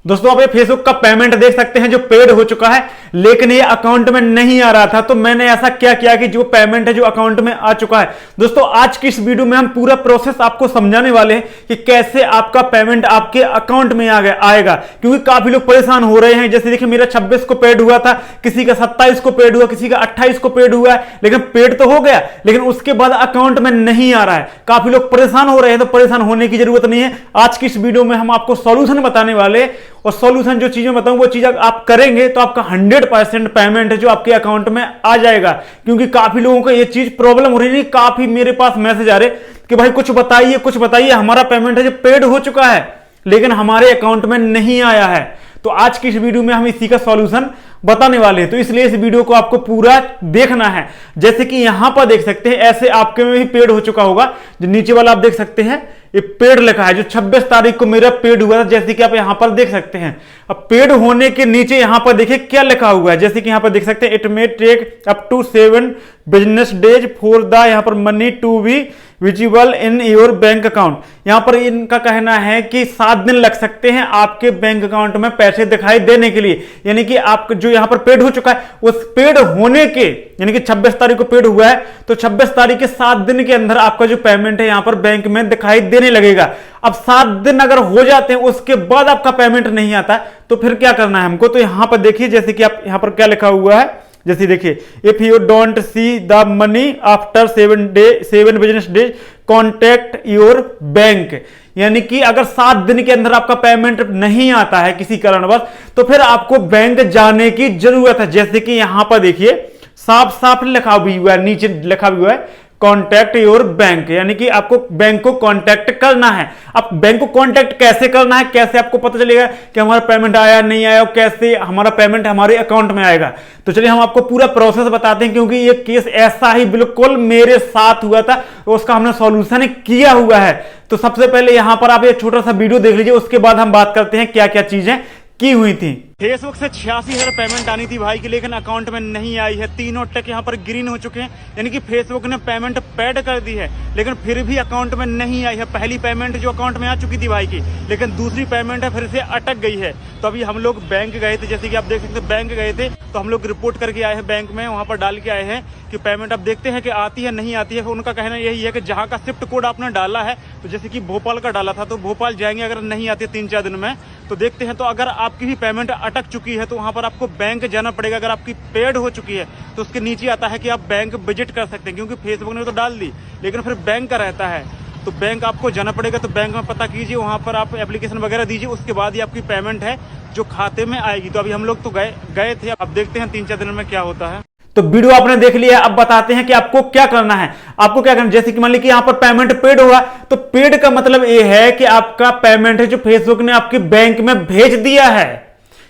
दोस्तों आप ये फेसबुक का पेमेंट देख सकते हैं जो पेड हो चुका है, लेकिन ये अकाउंट में नहीं आ रहा था। तो मैंने ऐसा क्या किया कि जो पेमेंट है जो अकाउंट में आ चुका है। दोस्तों आज की इस वीडियो में हम पूरा प्रोसेस आपको समझाने वाले हैं कि कैसे आपका पेमेंट आपके अकाउंट में आएगा, क्योंकि काफी लोग परेशान हो रहे हैं। जैसे देखिए मेरा 26 को पेड हुआ था, किसी का 27 को पेड हुआ, किसी का 28 को पेड हुआ है, लेकिन पेड तो हो गया, लेकिन उसके बाद अकाउंट में नहीं आ रहा है। काफी लोग परेशान हो रहे हैं, तो परेशान होने की जरूरत नहीं है। आज की इस वीडियो में हम आपको सॉल्यूशन बताने वाले, और सॉल्यूशन जो चीजें बताऊं वो चीज आप करेंगे तो आपका 100% पेमेंट है जो आपके अकाउंट में आ जाएगा। क्योंकि काफी लोगों को ये चीज प्रॉब्लम हो रही है, काफी मेरे पास मैसेज आ रहे कि भाई कुछ बताइए, हमारा पेमेंट है जो पेड हो चुका है लेकिन हमारे अकाउंट में नहीं आया है। तो आज की इस वीडियो में हम इसी का सॉल्यूशन बताने वाले हैं, तो इसलिए इस वीडियो को आपको पूरा देखना है। जैसे कि यहां पर देख सकते हैं, ऐसे आपके में भी पेड हो चुका होगा। जो नीचे वाला आप देख सकते हैं ये पेड लिखा है, जो 26 तारीख को मेरा पेड हुआ था, जैसे कि आप यहां पर देख सकते हैं। अब पेड होने के नीचे यहां पर देखिए क्या लिखा हुआ है, जैसे कि यहां पर देख सकते हैं, it may take up to 7 business days for the यहां पर money to be visible in your bank account. यहां पर इनका कहना है कि 7 दिन लग सकते हैं आपके बैंक अकाउंट में पैसे दिखाई देने के लिए। यानी कि आप जो यहां पर पेड हो चुका है, उस पेड होने के यानी कि 26 तारीख को पेड हुआ है, तो 26 तारीख के 7 दिन के अंदर आपका जो पेमेंट है यहां पर बैंक में दिखाई देने लगेगा। अब 7 दिन अगर हो जाते हैं उसके बाद आपका पेमेंट नहीं आता तो फिर क्या करना है हमको। तो यहां पर देखिए, जैसे कि आप यहां पर क्या लिखा हुआ है, जैसे देखिए, if you don't see the money after 7 business days contact your bank. यानी कि अगर 7 दिन के अंदर आपका पेमेंट नहीं आता है किसी कारणवश, तो फिर आपको बैंक जाने की जरूरत है। जैसे कि यहां पर देखिए साफ साफ लिखा भी हुआ है, नीचे लिखा भी हुआ है कॉन्टैक्ट योर बैंक, यानी कि आपको बैंक को कॉन्टैक्ट करना है। अब बैंक को कॉन्टैक्ट कैसे करना है, कैसे आपको पता चलेगा कि हमारा पेमेंट आया नहीं आया, और कैसे हमारा पेमेंट हमारे अकाउंट में आएगा। तो चलिए हम आपको पूरा प्रोसेस बताते हैं, क्योंकि ये केस ऐसा ही बिल्कुल मेरे साथ हुआ था, तो उसका हमने सॉल्यूशन किया हुआ है। तो सबसे पहले यहां पर आप एक छोटा सा वीडियो देख लीजिए, उसके बाद हम बात करते हैं क्या क्या चीजें की हुई थी। फेसबुक से 86,000 पेमेंट आनी थी भाई की, लेकिन अकाउंट में नहीं आई है। तीनों टक यहाँ पर ग्रीन हो चुके हैं, यानी कि फेसबुक ने पेमेंट पेड कर दी है, लेकिन फिर भी अकाउंट में नहीं आई है। पहली पेमेंट जो अकाउंट में आ चुकी थी भाई की, लेकिन दूसरी पेमेंट है फिर से अटक गई है। तो अभी हम लोग बैंक गए थे, जैसे कि आप देख सकते हैं बैंक गए थे, तो हम लोग रिपोर्ट करके आए हैं बैंक में, वहां पर डाल के आए हैं कि पेमेंट अब देखते हैं कि आती है नहीं आती है। उनका कहना यही है कि जहाँ का शिफ्ट कोड आपने डाला है, तो जैसे कि भोपाल का डाला था, तो भोपाल जाएंगे, अगर नहीं आती है 3-4 दिन में तो देखते हैं। तो अगर आपकी भी पेमेंट अटक चुकी है तो वहां पर आपको बैंक जाना पड़ेगा। अगर आपकी पेड हो चुकी है तो उसके नीचे आता है कि आप बैंक विजिट कर सकते हैं, क्योंकि फेसबुक ने तो डाल दी, लेकिन फिर बैंक का रहता है, तो बैंक आपको जाना पड़ेगा। तो बैंक में पता कीजिए, वहां पर आप एप्लीकेशन वगैरह दीजिए, उसके बाद ही आपकी पेमेंट है जो खाते में आएगी। तो अभी हम लोग तो गए थे, अब देखते हैं 3-4 दिन में क्या होता है। तो वीडियो आपने देख लिया, अब बताते हैं कि आपको क्या करना है। आपको क्या करना है, जैसे कि मान लीजिए कि यहां पर पेमेंट पेड होगा, तो पेड का मतलब यह है कि आपका पेमेंट है जो फेसबुक ने आपके बैंक में भेज दिया है,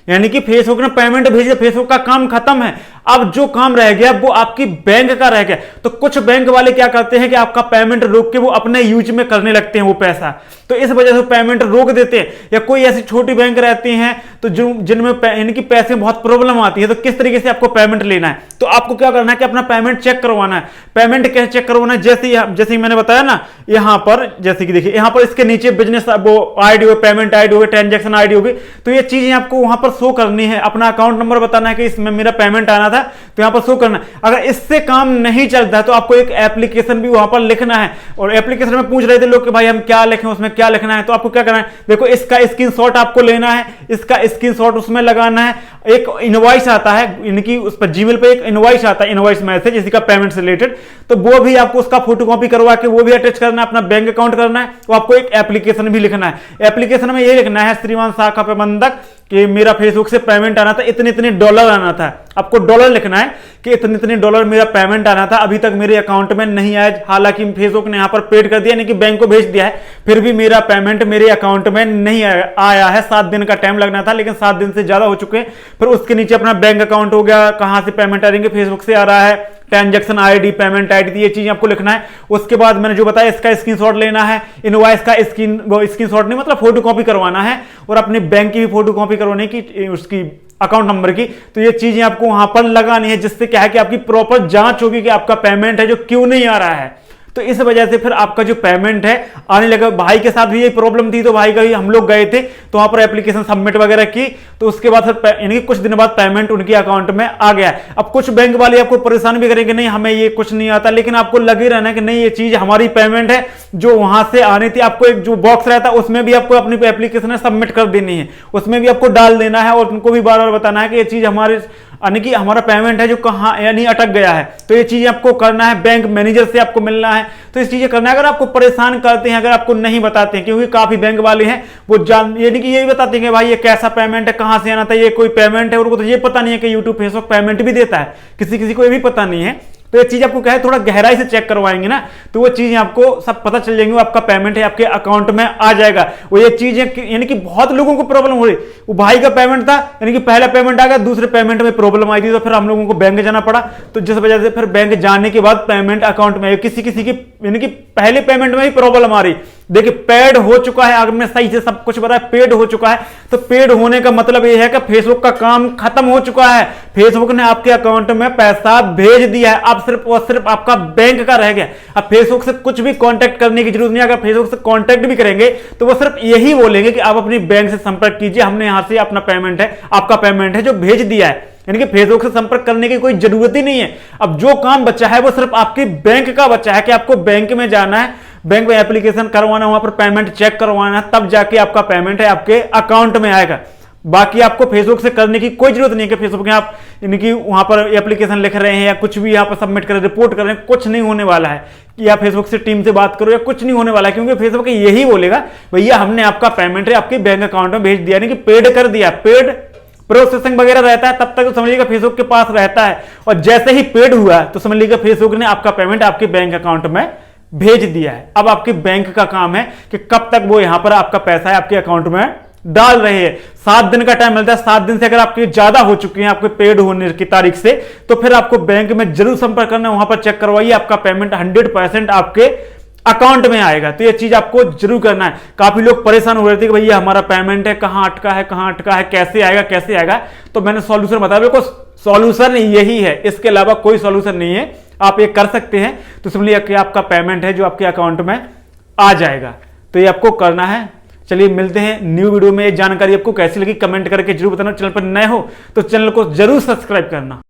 यानी कि फेसबुक ने पेमेंट भेज दिया, फेसबुक का काम खत्म है। अब जो काम रह गया वो आपकी बैंक का रह गया। तो कुछ बैंक वाले क्या करते हैं कि आपका पेमेंट रोक के वो अपने यूज में करने लगते हैं वो पैसा, तो इस वजह से पेमेंट रोक देते हैं। या कोई ऐसी छोटी बैंक रहती हैं तो जिनमें यानी कि पैसे में बहुत प्रॉब्लम आती है, तो किस तरीके से आपको पेमेंट लेना है, तो आपको क्या करना है कि अपना पेमेंट चेक करवाना है। पेमेंट कैसे चेक करवाना है, जैसे मैंने बताया ना, यहां पर जैसे कि देखिए यहां पर इसके नीचे बिजनेस वो आईडी हो, पेमेंट आईडी हो, ट्रांजेक्शन आईडी होगी, तो ये चीजें आपको वहां पर शो करनी है। अपना अकाउंट नंबर बताना है कि इसमें मेरा पेमेंट आना था, तो यहां पर शो करना है। अगर इससे काम नहीं चलता है तो आपको एक एप्लीकेशन भी वहां पर लिखना है। और एप्लीकेशन में पूछ रहे थे लोग कि भाई हम क्या लिखें, उसमें क्या लिखना है, तो आपको क्या करना है, देखो इसका स्क्रीनशॉट आपको लेना है, इसका स्क्रीनशॉट उसमें लगाना है। एक इनवॉइस आता है, यानी उस पर जीमेल पे एक इनवॉइस आता है, इनवॉइस मैसेज इसी का पेमेंट से रिलेटेड, तो वो भी आपको उसका फोटोकॉपी करवा के वो भी अटैच करना है, अपना बैंक अकाउंट करना है। तो आपको एक एप्लीकेशन भी लिखना है। एप्लीकेशन में ये लिखना है, श्रीमान शाखा प्रबंधक कि मेरा फेसबुक से पेमेंट आना था, इतने इतने डॉलर आना था। आपको डॉलर लिखना है कि इतने इतने डॉलर मेरा पेमेंट आना था, अभी तक मेरे अकाउंट में नहीं आया। हालांकि फेसबुक ने यहां पर पेड कर दिया, यानी कि बैंक को भेज दिया है, फिर भी मेरा पेमेंट मेरे अकाउंट में नहीं आया है। 7 दिन का टाइम लगना था, लेकिन 7 दिन से ज्यादा हो चुके हैं। फिर उसके नीचे अपना बैंक अकाउंट हो गया, कहां से पेमेंट आ रही है, फेसबुक से आ रहा है, ट्रांजैक्शन आईडी, पेमेंट आईडी, ये चीज आपको लिखना है। उसके बाद मैंने जो बताया इसका स्क्रीनशॉट लेना है, इनवॉइस का स्क्रीनशॉट नहीं मतलब फोटोकॉपी करवाना है, और अपने बैंक की भी फोटोकॉपी करवाने की, उसकी अकाउंट नंबर की। तो ये चीजें आपको वहां पर लगानी है, जिससे क्या है कि आपकी प्रॉपर जांच होगी कि आपका पेमेंट है जो क्यों नहीं आ रहा है। तो इस वजह से फिर आपका जो पेमेंट है आने लगा। भाई के साथ भी ये प्रॉब्लम थी, तो भाई का भी हम लोग गए थे तो वहां पर एप्लीकेशन सबमिट वगैरह की, तो उसके बाद फिर यानी कि कुछ दिन बाद पेमेंट उनके अकाउंट में आ गया। अब कुछ बैंक वाले आपको परेशान भी करेंगे, नहीं हमें ये कुछ नहीं आता, लेकिन आपको लगे रहना कि नहीं ये चीज हमारी पेमेंट है जो वहां से आनी थी। आपको एक जो बॉक्स रहता है उसमें भी आपको अपनी एप्लीकेशन सबमिट कर देनी है, उसमें भी आपको डाल देना है और उनको भी बार बार बताना है कि ये चीज हमारे यानी कि हमारा पेमेंट है जो कहां यानी अटक गया है। तो ये चीजें आपको करना है, बैंक मैनेजर से आपको मिलना है, तो इस चीजें करना है। अगर आपको परेशान करते हैं, अगर आपको नहीं बताते हैं, क्योंकि काफी बैंक वाले हैं वो जान यानी कि यही बताते हैं कि भाई ये कैसा पेमेंट है, कहां से आना था, ये कोई पेमेंट है, उनको तो ये पता नहीं है कि यूट्यूब फेसबुक पेमेंट भी देता है, किसी किसी को ये भी पता नहीं है। तो ये चीज आपको क्या है थोड़ा गहराई से चेक करवाएंगे ना, तो वो चीजें आपको सब पता चल जाएंगे, आपका पेमेंट है आपके अकाउंट में आ जाएगा। वो ये चीजें यानी कि बहुत लोगों को प्रॉब्लम हो रही, वो भाई का पेमेंट था यानी कि पहला पेमेंट आ गया, दूसरे पेमेंट में प्रॉब्लम आई थी, तो फिर हम लोगों को बैंक जाना पड़ा। तो जिस वजह से फिर बैंक जाने के बाद पेमेंट अकाउंट में किसी किसी की यानी कि पहले पेमेंट में ही प्रॉब्लम आ रही। देखिए पेड हो चुका है, अगर मैं सही से सब कुछ बताया पेड हो चुका है, तो पेड होने का मतलब यह है कि फेसबुक का काम खत्म हो चुका है, फेसबुक ने आपके अकाउंट में पैसा भेज दिया है, अब सिर्फ और सिर्फ आपका बैंक का रह गया। अब फेसबुक से कुछ भी कांटेक्ट करने की जरूरत नहीं। अगर फेसबुक से कांटेक्ट भी करेंगे तो वो सिर्फ यही बोलेंगे कि आप अपनी बैंक से संपर्क कीजिए, हमने यहां से अपना पेमेंट है, आपका पेमेंट है जो भेज दिया है। यानी कि फेसबुक से संपर्क करने की कोई जरूरत ही नहीं है। अब जो काम बचा है वो सिर्फ आपके बैंक का बचा है कि आपको बैंक में जाना है, बैंक में एप्लीकेशन करवाना, वहां पर पेमेंट चेक करवाना, तब जाके आपका पेमेंट है आपके अकाउंट में आएगा। बाकी आपको फेसबुक से करने की कोई जरूरत नहीं है कि फेसबुक में आप यानी कि वहां पर एप्लीकेशन लिख रहे हैं या कुछ भी यहां पर सबमिट कर रहे हैं, रिपोर्ट कर रहे हैं, कुछ नहीं होने वाला है। या फेसबुक से टीम से बात करो या कुछ नहीं होने वाला है, क्योंकि फेसबुक यही बोलेगा भैया हमने आपका पेमेंट है आपके बैंक अकाउंट में भेज दिया, यानी कि पेड कर दिया। पेड प्रोसेसिंग वगैरह रहता है तब तक तो समझिएगा फेसबुक के पास रहता है, और जैसे ही पेड हुआ तो समझ लीजिएगा फेसबुक ने आपका पेमेंट आपके बैंक अकाउंट में भेज दिया है। अब आपके बैंक का काम है कि कब तक वो यहां पर आपका पैसा है आपके अकाउंट में डाल रहे हैं। 7 दिन का टाइम मिलता है, 7 दिन से अगर आपके ज्यादा हो चुकी हैं आपके पेड होने की तारीख से, तो फिर आपको बैंक में जरूर संपर्क करना, वहां पर चेक करवाइए, आपका पेमेंट 100% आपके अकाउंट में आएगा। तो ये चीज आपको जरूर करना है। काफी लोग परेशान हो रहे थे कि भैया हमारा पेमेंट है कहां अटका है, कहां अटका है, कैसे आएगा कैसे आएगा। तो मैंने सॉल्यूशन बताया, बिल्कुल सॉल्यूशन यही है, इसके अलावा कोई सॉल्यूशन नहीं है। आप ये कर सकते हैं तो समझिए कि आपका पेमेंट है जो आपके अकाउंट में आ जाएगा। तो ये आपको करना है। चलिए मिलते हैं न्यू वीडियो में। ये जानकारी आपको कैसी लगी कमेंट करके जरूर बताना। चैनल पर नए हो तो चैनल को जरूर सब्सक्राइब करना।